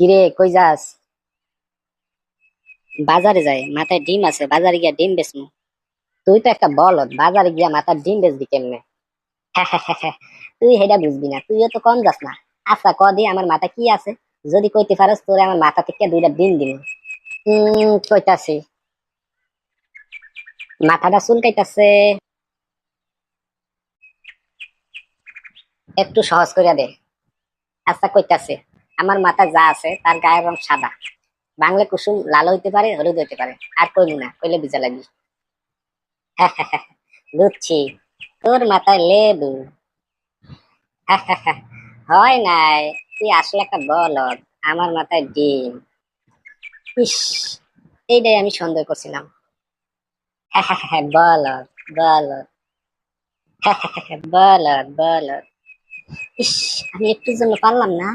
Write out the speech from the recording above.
কিরে কই যাস? বাজারে যাই, মাথায় ডিম আছে, বাজারে গিয়া ডিম বেচমু। তুই তো একটা বলদ, বাজারে গিয়া মাথার ডিম বেচবি কেমনে? তুই সেটা বুঝবি না, তুইও তো কম যাস না। আচ্ছা ক দি আমার মাথা কি আছে, যদি কইতে পারস তোরে আমার মাথা থেকে দুইটা ডিম দিব। কইতাছি। মাথাটা চুলকাইতাছে, একটু সহজ করিয়া দে। আচ্ছা কইতাছে, আমার মাথা যা আছে তার গায়ের রং সাদা। বাংলা কুসুম লাল হইতে পারে, হলুদ হইতে পারে। আর কইলি না, কইলে বুঝা লাগি। বুঝছি, তোর মাথায় লেবু। হয় নাই, তুই আসলে একটা বলদ। আমার মাথায় ডিম। ইস, এইটাই আমি সন্দেহ করছিলাম। বলদ, বলদ, বলদ, বলদ। ইস, আমি একটুর জন্য পারলাম না।